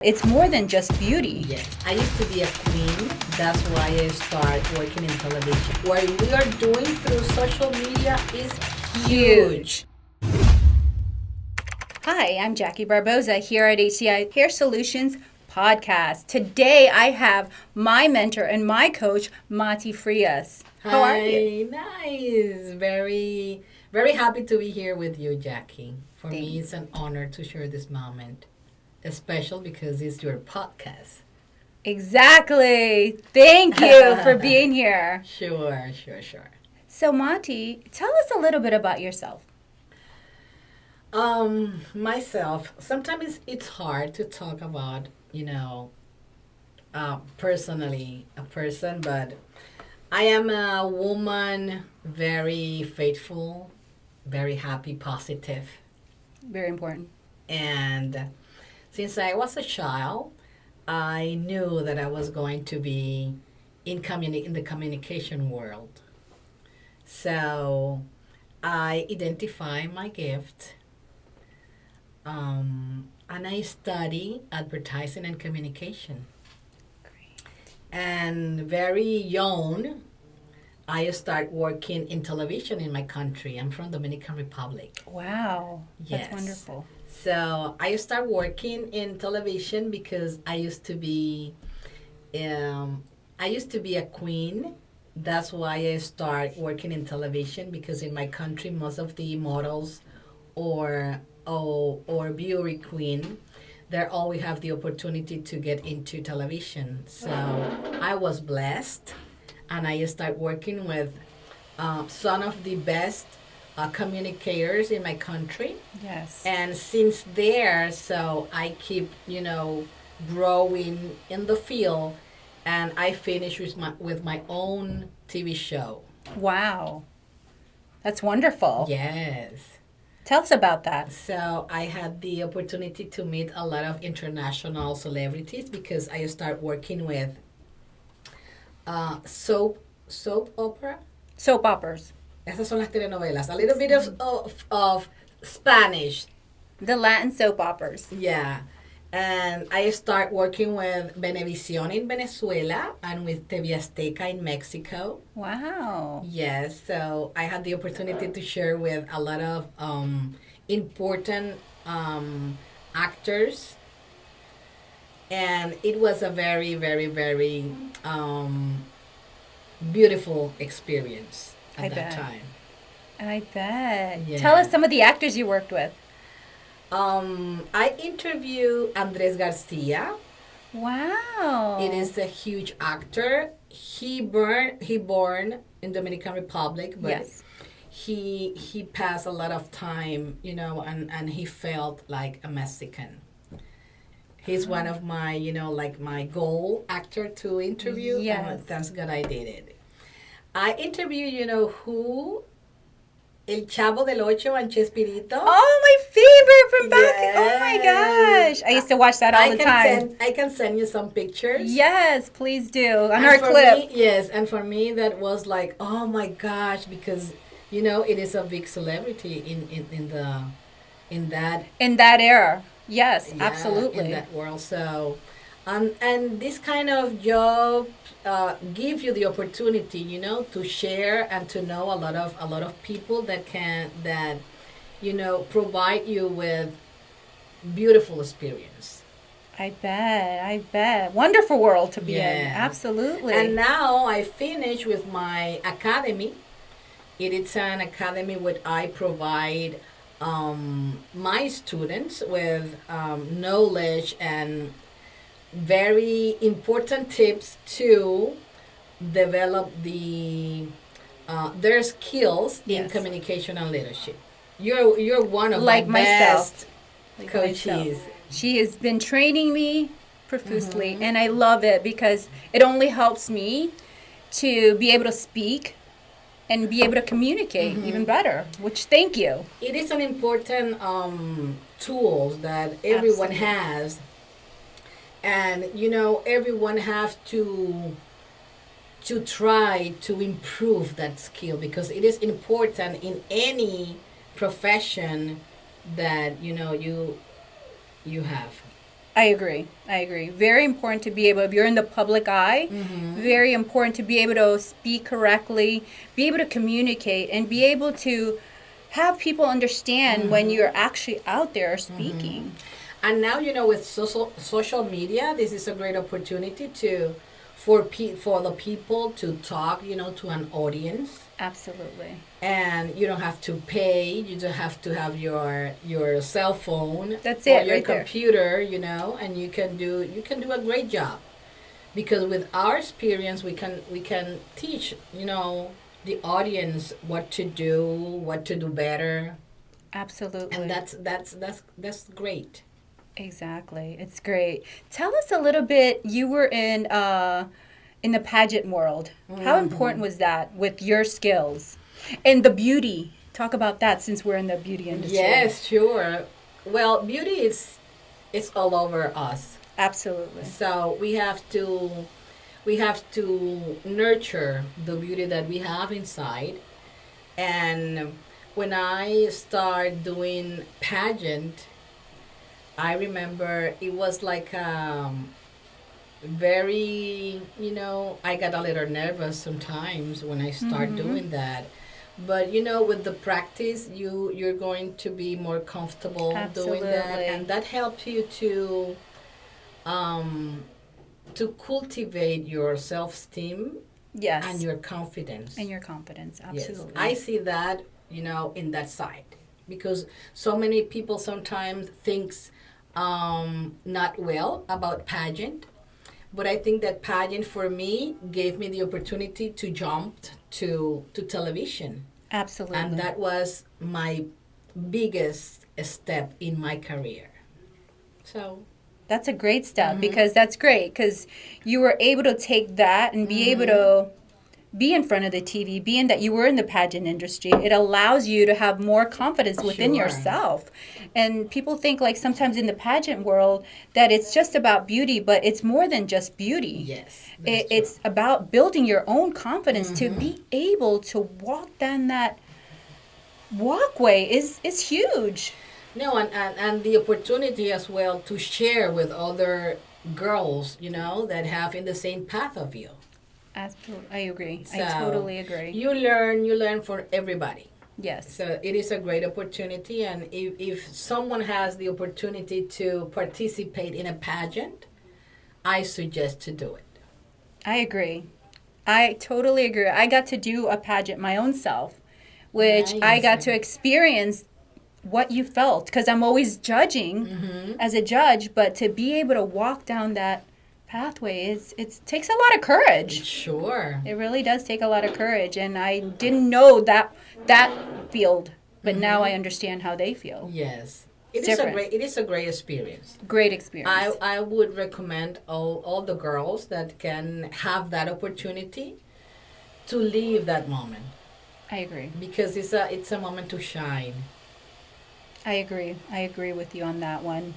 It's more than just beauty. Yes, I used to be a queen. That's why I started working in television. What we are doing through social media is huge. Hi, I'm Jackie Barboza here at HCI Hair Solutions Podcast. Today I have my mentor and my coach, Matty Frias. How are you? Nice. Very, very happy to be here with you, Jackie. For Thanks. me, it's an honor to share this moment. Special because it's your podcast. Exactly. Thank you for being here. Sure. So, Matty, tell us a little bit about yourself. Myself, sometimes it's hard to talk about, personally a person, but I am a woman, very faithful, very happy, positive, Very important. and since I was a child, I knew that I was going to be in the communication world. So I identify my gift, and I study advertising and communication. Great. And very young, I start working in television in my country. I'm from Dominican Republic. Wow. Yes. That's wonderful. So I start working in television because I used to be a queen. That's why I start working in television, because in my country most of the models or beauty queen, they always have the opportunity to get into television. So I was blessed, and I start working with some of the best communicators in my country. Yes. And since there, so I keep, growing in the field, and I finish with my own TV show. Wow. That's wonderful. Yes. Tell us about that. So I had the opportunity to meet a lot of international celebrities because I start working with soap opera. Soap operas. Esas son las telenovelas. A little bit of Spanish. The Latin soap operas. Yeah. And I start working with Venevisión in Venezuela and with TV Azteca in Mexico. Wow. Yes, so I had the opportunity to share with a lot of important actors. And it was a very, very, very beautiful experience at I that bet. time. I bet. Yeah. Tell us some of the actors you worked with. I interviewed Andres Garcia. Wow. It is a huge actor. He born in Dominican Republic, but Yes. he passed a lot of time, and he felt like a Mexican. He's one of my, like my goal actor to interview. Yes. And that's good I did it. I interviewed, who? El Chavo del Ocho and Chespirito. Oh, my favorite from back. Oh my Yes. gosh. I used to watch that all the time. I can send you some pictures. Yes, please do. On And our for clip. me, yes, and for me that was like, oh my gosh, because it is a big celebrity in that In that era. Yes, yeah, absolutely. in that world. So, and this kind of job give you the opportunity, to share and to know a lot of people that provide you with beautiful experience. I bet. Wonderful world to be in. Yeah. Absolutely. And now I finish with my academy. It is an academy where I provide my students with knowledge and very important tips to develop their skills in Yes. communication and leadership. You're one of Like my myself. best Like coaches. myself. She has been training me profusely, and I love it because it only helps me to be able to speak and be able to communicate even better, which thank you. It is an important tool that everyone Absolutely. has, and everyone have to try to improve that skill, because it is important in any profession that you have. I agree. I agree. Very important to be able, if you're in the public eye, very important to be able to speak correctly, be able to communicate, and be able to have people understand when you're actually out there speaking. And now, with social media, this is a great opportunity to for the people to talk, to an audience. Absolutely. And you don't have to pay. You don't have to have your cell phone. That's or it, your right there. computer. And you can do a great job, because with our experience, we can teach the audience what to do better, Absolutely. and that's great. Exactly. It's great. Tell us a little bit. You were in the pageant world. How important was that with your skills and the beauty? Talk about that since we're in the beauty industry. Yes, sure. Well, beauty is it's all over us. Absolutely. So we have to nurture the beauty that we have inside. And when I start doing pageant, I remember it was like very, I got a little nervous sometimes when I start doing that. But with the practice, you're going to be more comfortable doing that, Absolutely. and that helps you to cultivate your self-esteem Yes. and your confidence. And your confidence. Yes, Absolutely. I see that, in that side, because so many people sometimes thinks not well about pageant, but I think that pageant for me gave me the opportunity to jump to television, Absolutely. and that was my biggest step in my career. So That's a great step because that's great because you were able to take that and be able to be in front of the TV, being that you were in the pageant industry. It allows you to have more confidence within Sure. yourself. And people think like sometimes in the pageant world that it's just about beauty, but it's more than just beauty. yes, that's It's about building your own confidence to be able to walk down that walkway is huge. No, and the opportunity as well to share with other girls, that have in the same path of you. Absolutely. I agree. I So, totally agree. You learn for everybody. Yes. So it is a great opportunity, and if someone has the opportunity to participate in a pageant, I suggest to do it. I agree. I totally agree. I got to do a pageant my own self, which I Nice. got to experience what you felt because I'm always judging as a judge, but to be able to walk down that pathway it takes a lot of courage. Sure. It really does take a lot of courage, and I didn't know that field, but now I understand how they feel. Yes. It's It is different. it is a great experience. Great experience. I would recommend all the girls that can have that opportunity to live that moment, I agree. because it's a moment to shine. I agree. I agree with you on that one.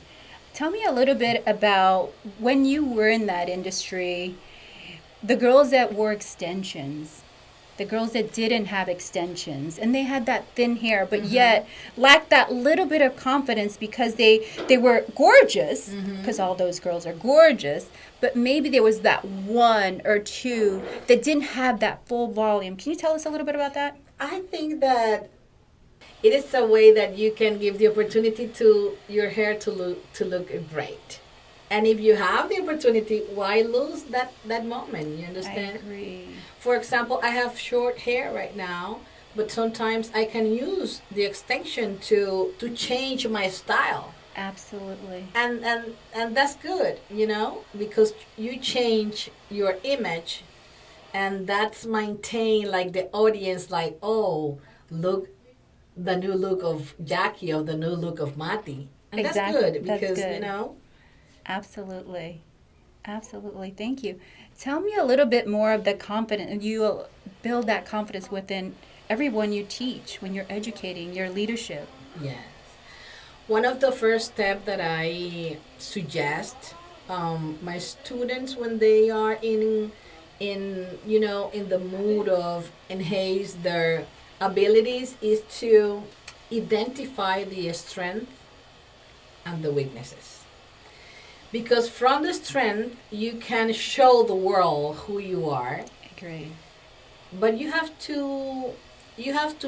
Tell me a little bit about when you were in that industry, the girls that wore extensions, the girls that didn't have extensions, and they had that thin hair, but yet lacked that little bit of confidence because they were gorgeous, because all those girls are gorgeous, but maybe there was that one or two that didn't have that full volume. Can you tell us a little bit about that? I think that it is a way that you can give the opportunity to your hair to look great. And if you have the opportunity, why lose that moment? You I understand? agree. For example, I have short hair right now, but sometimes I can use the extension to change my style. Absolutely. And that's good, because you change your image, and that's maintain like the audience, like, oh, look, the new look of Jackie or the new look of Matty. And Exactly. that's good That's because, good. Absolutely. Absolutely. Thank you. Tell me a little bit more of the confidence. You build that confidence within everyone you teach when you're educating your leadership. yes. One of the first steps that I suggest my students when they are in the mood of enhance their abilities is to identify the strength and the weaknesses. Because from the strength, you can show the world who you are. Agree. But you have to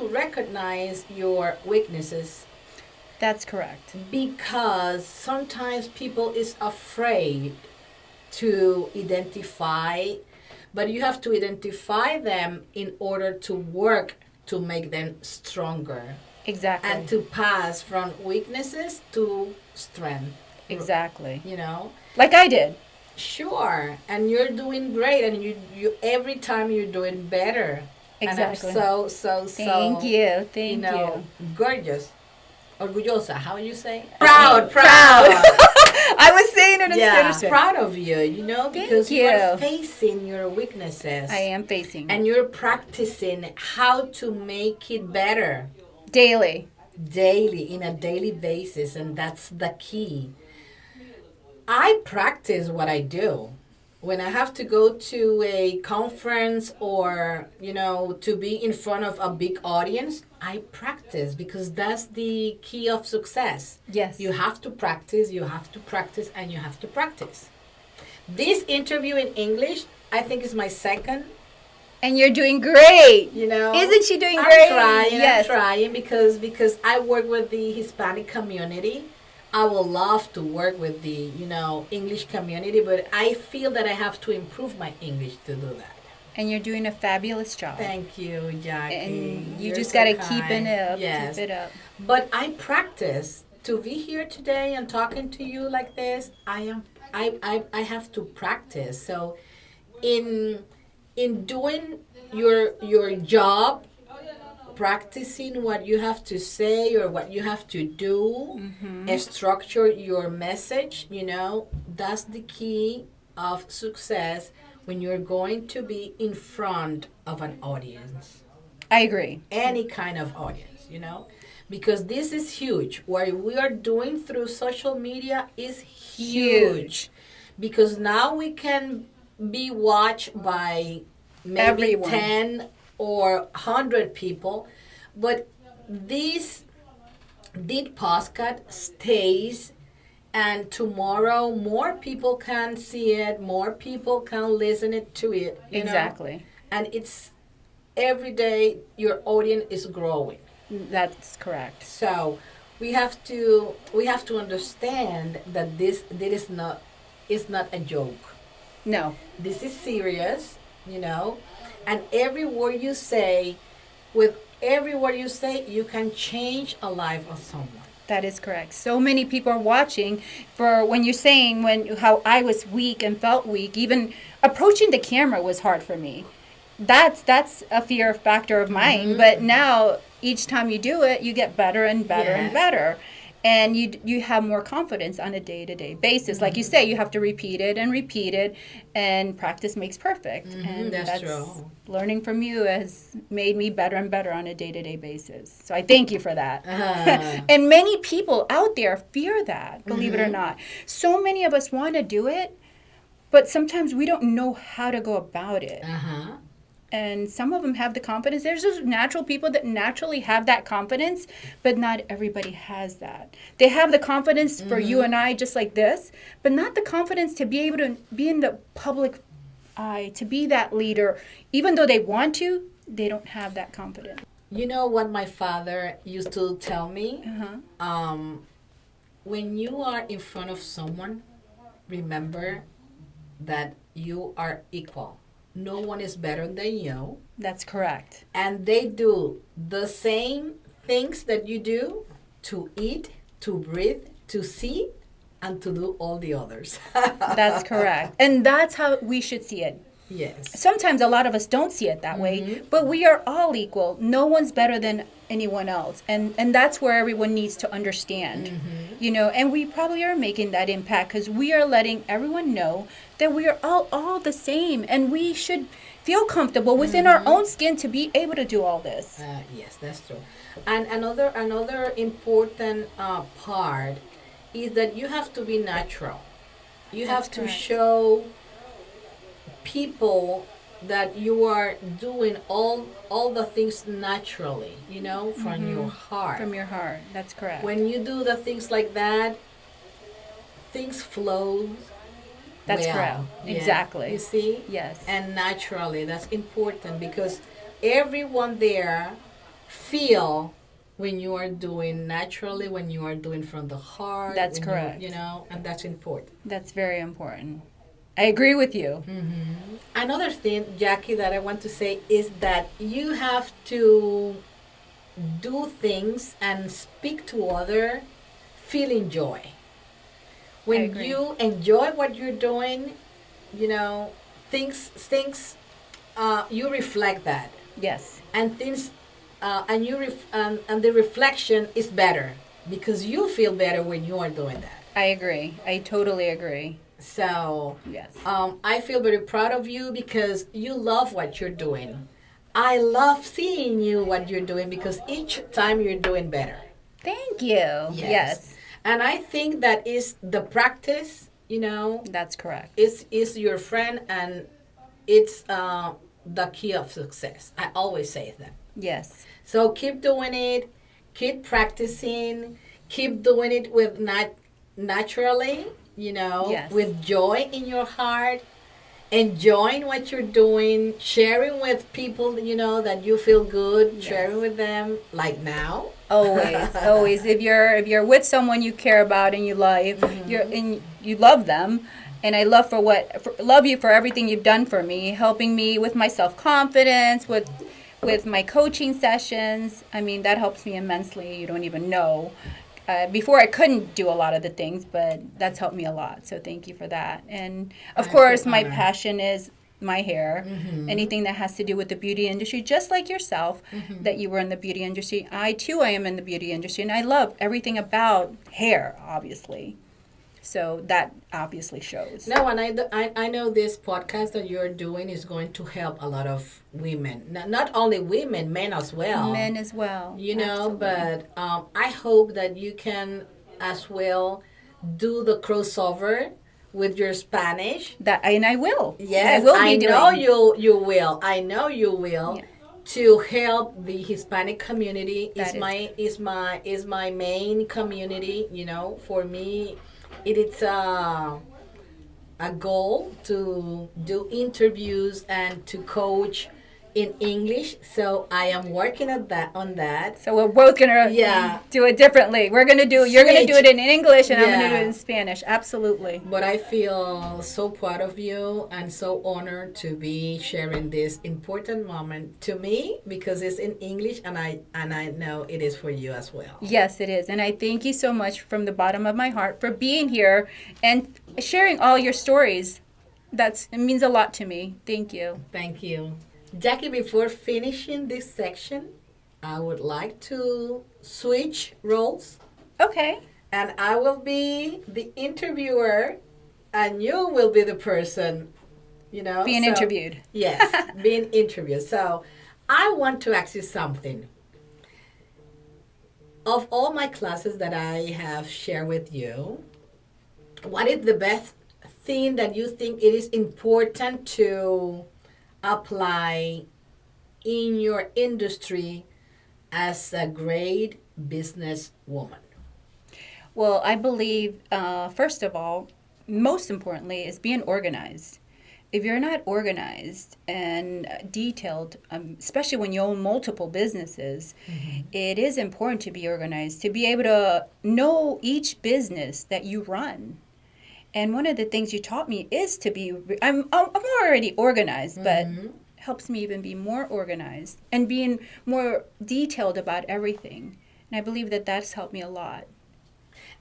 recognize your weaknesses, That's correct. because sometimes people is afraid to identify, but you have to identify them in order to work to make them stronger Exactly. and to pass from weaknesses to strength. Exactly. You know? Like I did. Sure. And you're doing great, and you every time you're doing better. Exactly. And I'm so Thank you. Thank you. gorgeous. Orgullosa, how you say? Proud. I was saying it in Yeah, Spanish. proud of you, because Thank you're you. facing your weaknesses. I am facing And you're practicing how to make it better daily. daily, in a daily basis, and that's the key. I practice what I do. When I have to go to a conference or, to be in front of a big audience, I practice, because that's the key of success. Yes. You have to practice, and you have to practice. This interview in English, I think, is my second. And you're doing great. Isn't she doing great? I'm trying because I work with the Hispanic community. I would love to work with the, English community, but I feel that I have to improve my English to do that. And you're doing a fabulous job. Thank you, Jackie. And you You're just so got to kind. keep it up. Yes. Keep it up. But I practice to be here today and talking to you like this. I have to practice. So in doing your job, practicing what you have to say or what you have to do, structure your message, that's the key of success when you're going to be in front of an audience. I agree. Any kind of audience, because this is huge. What we are doing through social media is huge. Because now we can be watched by maybe Everyone. 10 or 100 people, but this podcast stays, and tomorrow more people can see it, more people can listen to it. Exactly. And it's every day your audience is growing. That's correct. So we have to understand that this is not a joke. No. This is serious, and every word you say, with every word you say, you can change a life of someone. That is correct. So many people are watching for when you're saying how I was weak and felt weak. Even approaching the camera was hard for me. That's a fear factor of mine. But now each time you do it, you get better and better and better. And you have more confidence on a day-to-day basis. Like you say, you have to repeat it, and practice makes perfect. And that's true. Learning from you has made me better and better on a day-to-day basis. So I thank you for that. And many people out there fear that, believe it or not. So many of us want to do it, but sometimes we don't know how to go about it. And some of them have the confidence. There's just natural people that naturally have that confidence, but not everybody has that. They have the confidence for you and I, just like this, but not the confidence to be able to be in the public eye, to be that leader. Even though they want to, they don't have that confidence. You know what my father used to tell me? When you are in front of someone, remember that you are equal. No one is better than you. That's correct. And they do the same things that you do, to eat, to breathe, to see, and to do all the others. That's correct. And that's how we should see it. Yes. Sometimes a lot of us don't see it that way, but we are all equal. No one's better than anyone else. And that's where everyone needs to understand, and we probably are making that impact because we are letting everyone know that we are all the same, and we should feel comfortable within our own skin to be able to do all this. Yes, that's true. And another important part is that you have to be natural. You have to show people that you are doing all the things naturally, from your heart. From your heart, that's correct. When you do the things like that, things flow. That's Well, correct. yeah. Exactly. You see? Yes. And naturally, that's important because everyone there feel when you are doing naturally, when you are doing from the heart. That's when correct. You know, and that's important. That's very important. I agree with you. Another thing, Jackie, that I want to say is that you have to do things and speak to other feeling joy. When agree. you enjoy what you're doing, you know, you reflect that, Yes. and things, and the reflection is better because you feel better when you are doing that. I agree. I totally agree. So, Yes. I feel very proud of you because you love what you're doing. I love seeing you what you're doing because each time you're doing better. Thank you. Yes. And I think that is the practice, you know, That's correct. is your friend, and it's the key of success. I always say that. Yes. So keep doing it, keep practicing, keep doing it with naturally, you know, Yes. with joy in your heart, enjoying what you're doing, sharing with people, you know, that you feel good, Yes. sharing with them, like now. Always, always. If you're with someone you care about and you love, you love them, and I love you for everything you've done for me, helping me with my self-confidence, with my coaching sessions. I mean, that helps me immensely. You don't even know. Before I couldn't do a lot of the things, but that's helped me a lot. So thank you for that. And of course, my passion is my hair. Anything that has to do with the beauty industry, just like yourself, that you were in the beauty industry. I am in the beauty industry, and I love everything about hair, obviously. So that obviously shows. No, and I know this podcast that you're doing is going to help a lot of women. Not only women, men as well. Men as well. You know, Absolutely. but I hope that you can as well do the crossover with your Spanish. And I will. Yes, I will be know doing. you will. I know you will. Yeah. To help the Hispanic community That is my main community. You know, for me, it's a goal to do interviews and to coach in English. So I am working on that. So we're both gonna do it differently. You're gonna do it in English, and I'm gonna do it in Spanish. Absolutely. But I feel so proud of you and so honored to be sharing this important moment to me because it's in English, and I know it is for you as well. Yes, it is, and I thank you so much from the bottom of my heart for being here and sharing all your stories. It means a lot to me. Thank you. Thank you. Jackie, before finishing this section, I would like to switch roles. Okay. And I will be the interviewer, and you will be the person, you know. Being interviewed. Yes, being interviewed. So I want to ask you something. Of all my classes that I have shared with you, what is the best thing that you think it is important to apply in your industry as a great business woman? Well, I believe, first of all, most importantly, is being organized. If you're not organized and detailed, especially when you own multiple businesses, it is important to be organized, to be able to know each business that you run. And one of the things you taught me is to be, I'm already organized, but helps me even be more organized and being more detailed about everything. And I believe that that's helped me a lot.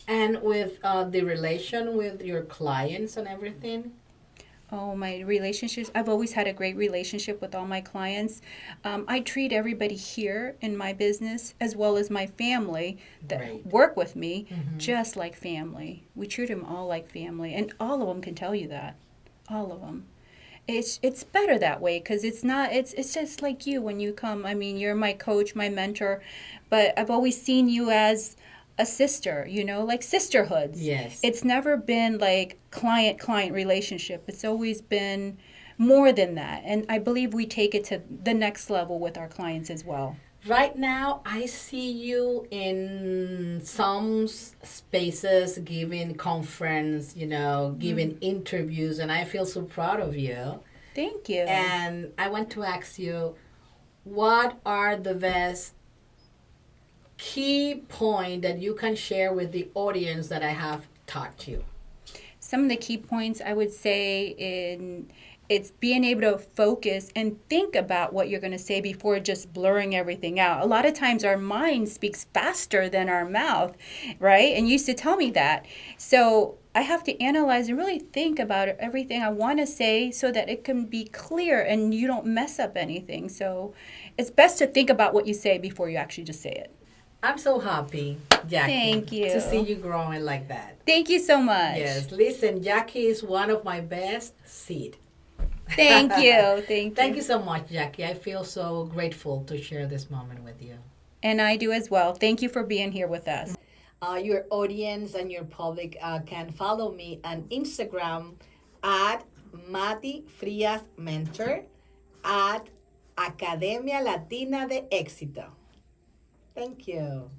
And with the relation with your clients and everything? Oh, my relationships. I've always had a great relationship with all my clients. I treat everybody here in my business as well as my family that work with me just like family. We treat them all like family, and all of them can tell you that. All of them. It's better that way because it's just like you when you come. I mean, you're my coach, my mentor, but I've always seen you as a sister, like sisterhoods. Yes. It's never been like client-client relationship. It's always been more than that. And I believe we take it to the next level with our clients as well. Right now, I see you in some spaces giving conference, giving interviews, and I feel so proud of you. Thank you. And I want to ask you, what are the best key point that you can share with the audience that I have taught you? Some of the key points I would say it's being able to focus and think about what you're going to say before just blurring everything out. A lot of times our mind speaks faster than our mouth, right? And you used to tell me that. So I have to analyze and really think about everything I want to say so that it can be clear and you don't mess up anything. So it's best to think about what you say before you actually just say it. I'm so happy, Jackie. Thank you. To see you growing like that. Thank you so much. Yes, listen, Jackie is one of my best seed. Thank you. Thank you. Thank you so much, Jackie. I feel so grateful to share this moment with you. And I do as well. Thank you for being here with us. Your audience and your public can follow me on Instagram at Matty Frias Mentor, at Academia Latina de Éxito. Thank you.